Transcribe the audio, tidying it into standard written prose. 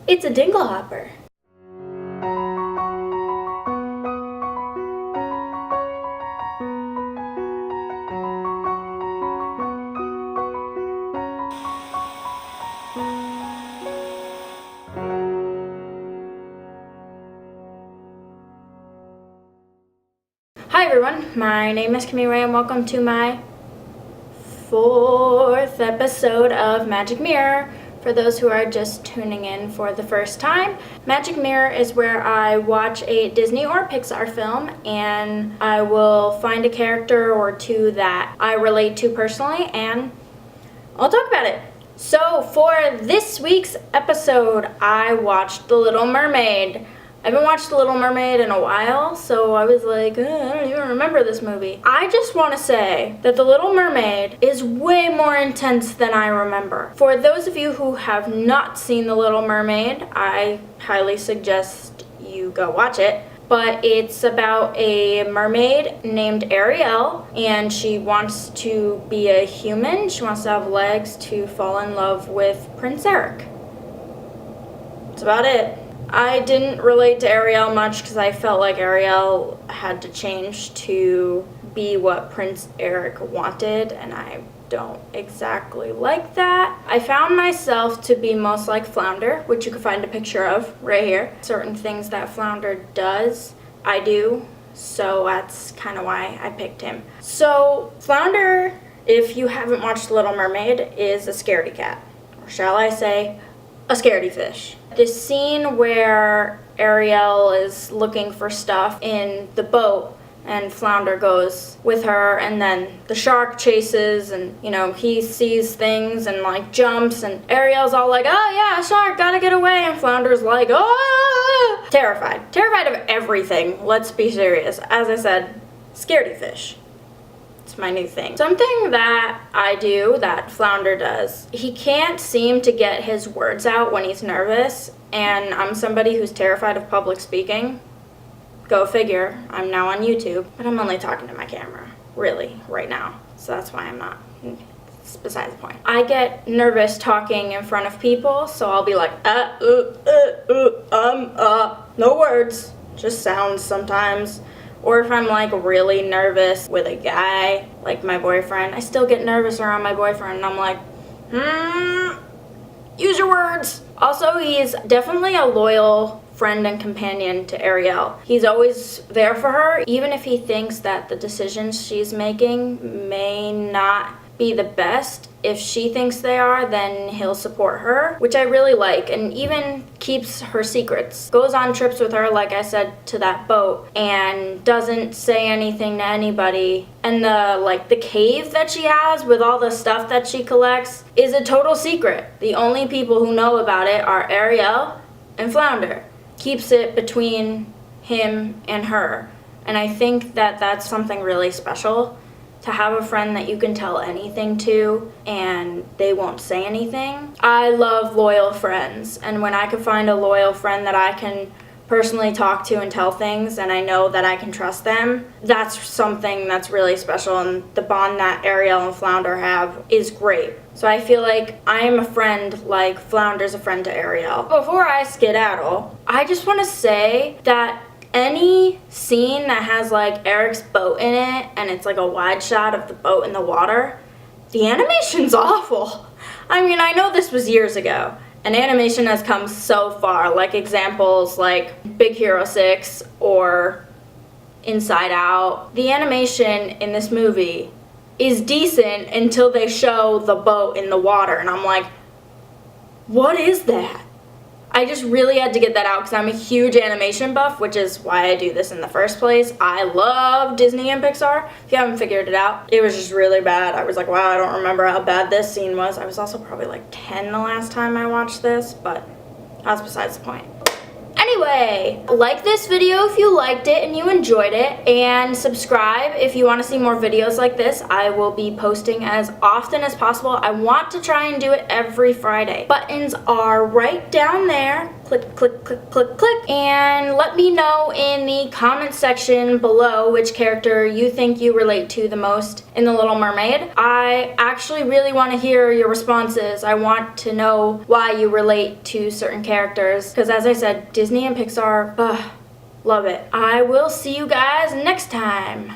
It's a Dinglehopper. Hi everyone, my name is Kimmi and welcome to my 4th episode of Magic Mirror. For those who are just tuning in for the first time, Magic Mirror is where I watch a Disney or Pixar film and I will find a character or two that I relate to personally and I'll talk about it. So for this week's episode, I watched The Little Mermaid. I haven't watched The Little Mermaid in a while, so I was like, I don't even remember this movie. I just want to say that The Little Mermaid is way more intense than I remember. For those of you who have not seen The Little Mermaid, I highly suggest you go watch it. But it's about a mermaid named Ariel, and she wants to be a human. She wants to have legs to fall in love with Prince Eric. That's about it. I didn't relate to Ariel much because I felt like Ariel had to change to be what Prince Eric wanted, and I don't exactly like that. I found myself to be most like Flounder, which you can find a picture of right here. Certain things that Flounder does, I do, so that's kind of why I picked him. So Flounder, if you haven't watched Little Mermaid, is a scaredy cat, or shall I say, a scaredy fish. This scene where Ariel is looking for stuff in the boat and Flounder goes with her and then the shark chases and, you know, he sees things and like jumps and Ariel's all like, oh yeah, shark, gotta get away, and Flounder's like, oh, terrified of everything. Let's be serious. As I said, scaredy fish. It's my new thing. Something that I do that Flounder does, he can't seem to get his words out when he's nervous, and I'm somebody who's terrified of public speaking. Go figure. I'm now on YouTube, but I'm only talking to my camera, really, right now. So that's why I'm not. It's besides the point. I get nervous talking in front of people, so I'll be like, no words, just sounds sometimes. Or if I'm like really nervous with a guy, like my boyfriend, I still get nervous around my boyfriend and I'm like, use your words. Also, he's definitely a loyal friend and companion to Ariel. He's always there for her, even if he thinks that the decisions she's making may not be the best. If she thinks they are, then he'll support her, which I really like, and even keeps her secrets. Goes on trips with her, like I said, to that boat, and doesn't say anything to anybody. And the cave that she has with all the stuff that she collects is a total secret. The only people who know about it are Ariel and Flounder. Keeps it between him and her. And I think that that's something really special. To have a friend that you can tell anything to and they won't say anything. I love loyal friends, and when I can find a loyal friend that I can personally talk to and tell things and I know that I can trust them, that's something that's really special, and the bond that Ariel and Flounder have is great. So I feel like I'm a friend like Flounder's a friend to Ariel. Before I skedaddle, I just want to say that any scene that has like Eric's boat in it and it's like a wide shot of the boat in the water, the animation's awful. I mean, I know this was years ago and animation has come so far, like examples like Big Hero 6 or Inside Out. The animation in this movie is decent until they show the boat in the water and I'm like, what is that? I just really had to get that out because I'm a huge animation buff, which is why I do this in the first place. I love Disney and Pixar. If you haven't figured it out, it was just really bad. I was like, wow, I don't remember how bad this scene was. I was also probably like 10 the last time I watched this, but that's besides the point. Anyway, like this video if you liked it and you enjoyed it, and subscribe if you want to see more videos like this. I will be posting as often as possible. I want to try and do it every Friday. Buttons are right down there. click, click, click, click, click, and let me know in the comment section below which character you think you relate to the most in The Little Mermaid. I actually really want to hear your responses. I want to know why you relate to certain characters, because as I said, Disney and Pixar, love it. I will see you guys next time.